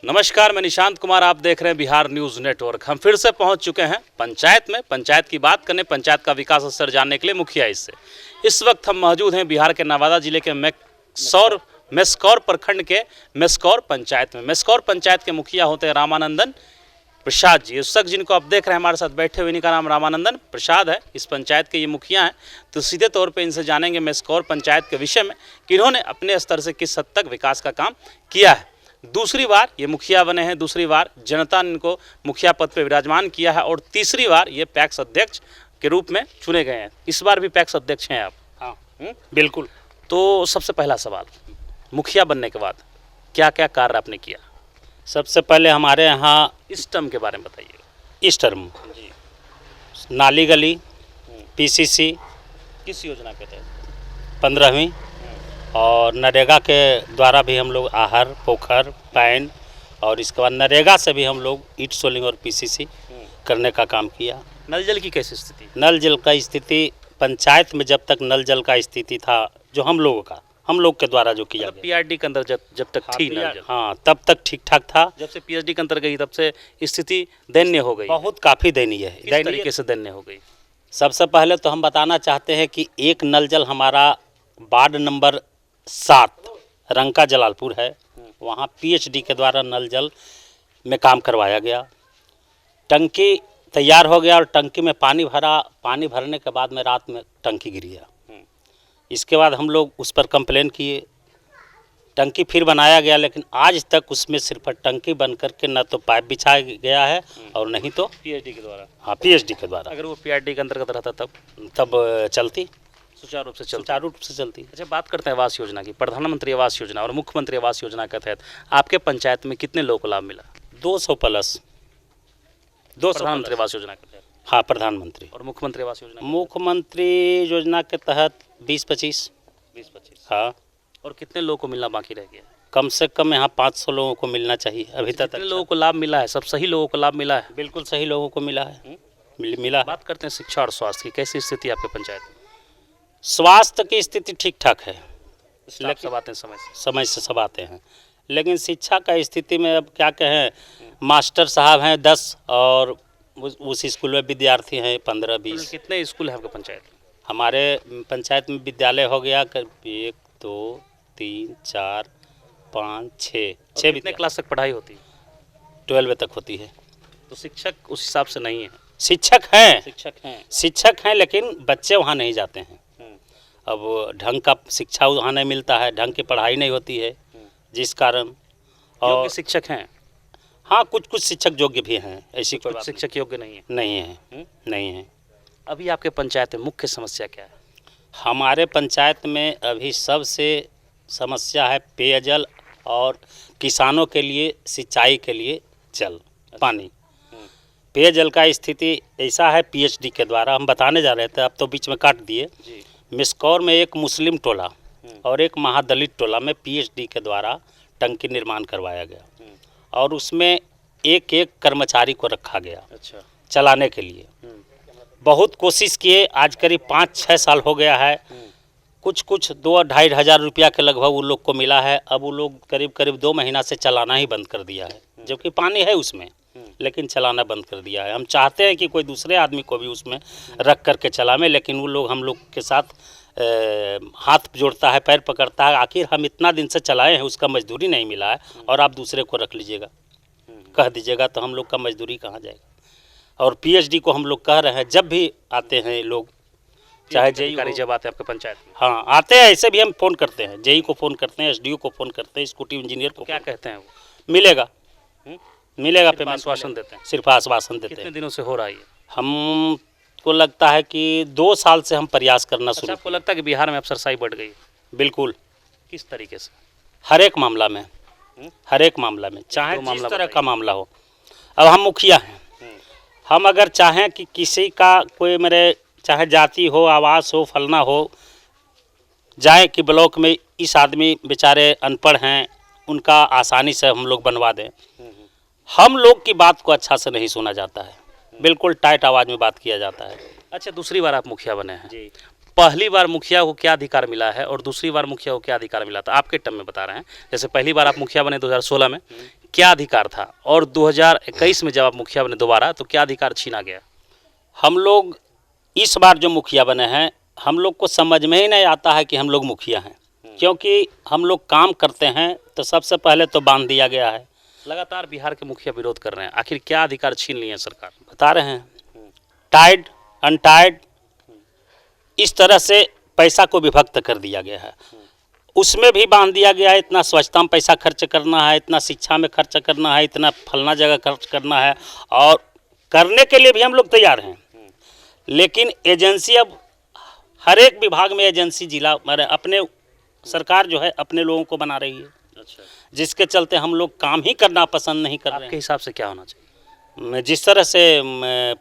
नमस्कार, मैं निशांत कुमार, आप देख रहे हैं बिहार न्यूज़ नेटवर्क। हम फिर से पहुंच चुके हैं पंचायत में। पंचायत की बात करने, पंचायत का विकास स्तर जानने के लिए मुखिया इससे इस वक्त हम मौजूद हैं बिहार के नवादा जिले के मेस्कौर प्रखंड के मेस्कौर पंचायत में। मेस्कौर पंचायत के मुखिया होते हैं रामानंदन प्रसाद जी। उस वक्त जिनको आप देख रहे हैं हमारे साथ बैठे हुए, इनका नाम रामानंदन प्रसाद है। इस पंचायत के ये मुखिया हैं। तो सीधे तौर पे इनसे जानेंगे मेस्कौर पंचायत के विषय में कि इन्होंने अपने स्तर से किस हद तक विकास का काम किया है। दूसरी बार ये मुखिया बने हैं, दूसरी बार जनता ने इनको मुखिया पद पर विराजमान किया है और तीसरी बार ये पैक्स अध्यक्ष के रूप में चुने गए हैं। इस बार भी पैक्स अध्यक्ष हैं आप? हाँ, बिल्कुल। तो सबसे पहला सवाल, मुखिया बनने के बाद क्या क्या कार्य आपने किया? सबसे पहले हमारे यहाँ इस टर्म के बारे में बताइए। इस टर्म जी, नाली गली पीसीसी किस योजना के तहत? 15वीं और नरेगा के द्वारा भी हम लोग आहर, पोखर, पैन और इसके बाद नरेगा से भी हम लोग ईट सोलिंग और पीसीसी करने का काम किया। नल जल की कैसी स्थिति? नल जल का स्थिति पंचायत में जब तक नल जल का स्थिति था, जो हम लोग के द्वारा जो किया गया, पीआरडी के अंदर जब तक थी नल जल, हाँ तब तक ठीक ठाक था। जब से पीएचडी के अंदर गई तब से स्थिति दयनीय हो गई। बहुत काफ़ी दयनीय है। किस तरीके से दयनीय हो गई? सबसे पहले तो हम बताना चाहते हैं कि एक नल जल हमारा वार्ड नंबर 7 रंका जलालपुर है, वहाँ पीएचडी के द्वारा नल जल में काम करवाया गया। टंकी तैयार हो गया और टंकी में पानी भरने के बाद में रात में टंकी गिर गया। इसके बाद हम लोग उस पर कंप्लेन किए, टंकी फिर बनाया गया, लेकिन आज तक उसमें सिर्फ टंकी बन करके न तो पाइप बिछाया गया है और नहीं तो पीएचडी के द्वारा। हाँ, पीएचडी के द्वारा। अगर वो पीआरडी के अंतर्गत रहता तब चलती, सुचारू रूप से चलती। चलती। अच्छा, बात करते हैं आवास योजना की। प्रधानमंत्री आवास योजना और मुख्यमंत्री आवास योजना के तहत आपके पंचायत में कितने लोगों को लाभ मिला? 200 प्लस। 200 प्रधानमंत्री आवास योजना के तहत। हाँ, प्रधानमंत्री। और मुख्यमंत्री आवास योजना? मुख्यमंत्री योजना के तहत 20-25। हाँ। और कितने लोगों को मिलना बाकी रह गया? कम से कम यहाँ 500 लोगों को मिलना चाहिए अभी तक। कितने लोगों को लाभ मिला है? सब सही लोगों को लाभ मिला है? बिल्कुल सही लोगों को मिला है। मिला है। बात करते हैं शिक्षा और स्वास्थ्य की। कैसी स्थिति है आपके पंचायत में? स्वास्थ्य की स्थिति ठीक ठाक है, लेकिन सब आते हैं समय से सब आते हैं, लेकिन शिक्षा का स्थिति में अब क्या कहें। मास्टर साहब हैं 10 और उस स्कूल में विद्यार्थी हैं 15-20। कितने स्कूल हैं आपके पंचायत में? हमारे पंचायत में विद्यालय हो गया 1 2 3 4 5 6 कितने क्लास तक पढ़ाई होती है? 12वीं तक होती है। तो शिक्षक उस हिसाब से नहीं है? शिक्षक हैं लेकिन बच्चे वहाँ नहीं जाते हैं। अब ढंग का शिक्षा वहाँ नहीं मिलता है, ढंग की पढ़ाई नहीं होती है, जिस कारण। और शिक्षक हैं? हाँ, कुछ शिक्षक योग्य भी हैं, ऐसी कोई बात शिक्षक योग्य नहीं है? नहीं है। अभी आपके पंचायत में मुख्य समस्या क्या है? हमारे पंचायत में अभी सबसे समस्या है पेयजल और किसानों के लिए सिंचाई के लिए जल, पानी। पेयजल का स्थिति ऐसा है, पीएचडी के द्वारा हम बताने जा रहे थे, अब तो बीच में काट दिए। मेस्कौर में एक मुस्लिम टोला और एक महादलित टोला में पीएचडी के द्वारा टंकी निर्माण करवाया गया और उसमें एक कर्मचारी को रखा गया। अच्छा। चलाने के लिए बहुत कोशिश किए, आज करीब 5-6 साल हो गया है। कुछ 2-2.5 हज़ार रुपया के लगभग वो लोग को मिला है। अब वो लोग करीब 2 महीना से चलाना ही बंद कर दिया है, जबकि पानी है उसमें, लेकिन चलाना बंद कर दिया है। हम चाहते हैं कि कोई दूसरे आदमी को भी उसमें रख करके चलावे, लेकिन वो लोग हम लोग के साथ हाथ जोड़ता है, पैर पकड़ता है। आखिर हम इतना दिन से चलाए हैं, उसका मजदूरी नहीं मिला है और आप दूसरे को रख लीजिएगा, कह दीजिएगा, तो हम लोग का मजदूरी कहाँ जाएगा। और पीएचडी को हम लोग कह रहे हैं, जब भी आते हैं लोग, चाहे जेई जब आते हैं आपके पंचायत में? हाँ, आते हैं, ऐसे भी हम फ़ोन करते हैं, जेई को फ़ोन करते हैं, एसडीओ को फ़ोन करते हैं, एक्जीक्यूटिव इंजीनियर को। क्या कहते हैं वो? मिलेगा सिर्फ आश्वासन देते हैं? सिर्फ आश्वासन देते हैं। कितने दिनों से हो रहा है ये? हमको लगता है कि 2 साल से हम प्रयास करना शुरू। आपको लगता है कि बिहार में अफसरशाही बढ़ गई? बिल्कुल। किस तरीके से? हर एक मामला में, चाहे जिस तरह का मामला हो। अब हम मुखिया हैं, हम अगर चाहें कि किसी का कोई मेरे चाहे जाति हो, आवास हो, फलना हो, जाए कि ब्लॉक में इस आदमी बेचारे अनपढ़ हैं, उनका आसानी से हम लोग बनवा दें। हम लोग की बात को अच्छा से नहीं सुना जाता है, बिल्कुल टाइट आवाज़ में बात किया जाता है। अच्छा, दूसरी बार आप मुखिया बने हैं जी। पहली बार मुखिया को क्या अधिकार मिला है और दूसरी बार मुखिया को क्या अधिकार मिला था? आपके टर्म में बता रहे हैं। जैसे पहली बार आप मुखिया बने 2016 में, क्या अधिकार था, और 2021 में जब आप मुखिया बने दोबारा तो क्या अधिकार छीना गया? हम लोग इस बार जो मुखिया बने हैं, हम लोग को समझ में ही नहीं आता है कि हम लोग मुखिया हैं, क्योंकि हम लोग काम करते हैं तो सबसे पहले तो बांध दिया गया है। लगातार बिहार के मुखिया विरोध कर रहे हैं, आखिर क्या अधिकार छीन लिए हैं सरकार? बता रहे हैं, टाइड अनटाइड इस तरह से पैसा को विभक्त कर दिया गया है। उसमें भी बांध दिया गया है, इतना स्वच्छता में पैसा खर्च करना है, इतना शिक्षा में खर्च करना है, इतना फलना जगह खर्च करना है, और करने के लिए भी हम लोग तैयार हैं। लेकिन एजेंसी अब हर एक विभाग में एजेंसी जिला अपने सरकार जो है अपने लोगों को बना रही है। अच्छा, जिसके चलते हम लोग काम ही करना पसंद नहीं कर रहे आपके हिसाब से क्या होना चाहिए? जिस तरह से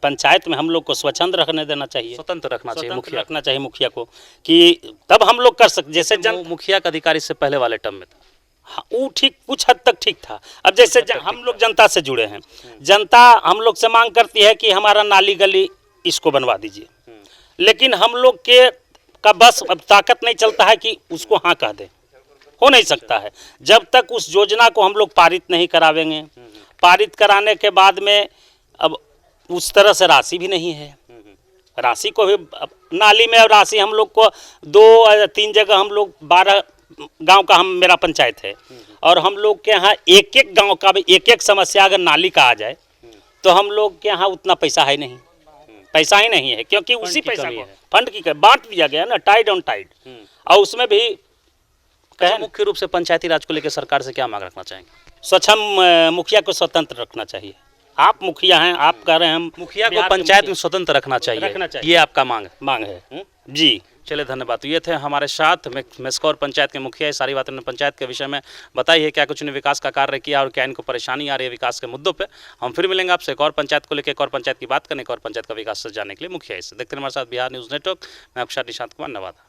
पंचायत में हम लोग को स्वच्छंद रखने देना चाहिए, स्वतंत्र रखना चाहिए, स्वतंत्र मुखिया रखना चाहिए मुखिया को, कि तब हम लोग कर सकते। जैसे मुखिया का अधिकार इससे पहले वाले टर्म में था। हाँ, वो ठीक कुछ हद तक ठीक था। अब जैसे हम लोग जनता से जुड़े हैं, जनता हम लोग से मांग करती है कि हमारा नाली गली इसको बनवा दीजिए, लेकिन हम लोग के का बस अब ताकत नहीं चलता है कि उसको हाँ कह दे, हो नहीं सकता है। जब तक उस योजना को हम लोग पारित नहीं करावेंगे, पारित कराने के बाद में अब उस तरह से राशि भी नहीं है, राशि को भी नाली में राशि हम लोग को 2-3 जगह हम लोग 12 गांव का मेरा पंचायत है, और हम लोग के यहाँ एक एक गांव का भी एक एक समस्या अगर नाली का आ जाए तो हम लोग के यहाँ उतना पैसा है नहीं, पैसा ही नहीं है, क्योंकि उसी पैसा को फंड की बांट दिया गया ना, टाइड ऑन टाइड। और उसमें भी मुख्य रूप से पंचायती राज को लेकर सरकार से क्या मांग रखना चाहेंगे? स्वच्छम मुखिया को स्वतंत्र रखना चाहिए। आप मुखिया हैं, आप कह रहे हैं हम मुखिया को पंचायत में स्वतंत्र रखना चाहिए, ये आपका मांग है। जी चलिए, धन्यवाद। तो ये थे हमारे साथ मेस्कौर पंचायत के मुखिया। ये सारी बातें उन्होंने पंचायत के विषय में बताई है, क्या कुछ उन्हें विकास का कार्य किया और क्या इनको परेशानी आ रही है विकास के मुद्दों पे। हम फिर मिलेंगे आपसे एक और पंचायत को लेकर, एक और पंचायत की बात करने, एक और पंचायत का विकास से जानने के लिए। मुखिया इससे देखते हैं हमारे साथ बिहार न्यूज़ नेटवर्क। मैं अक्षर निशांत कुमार, नवादा।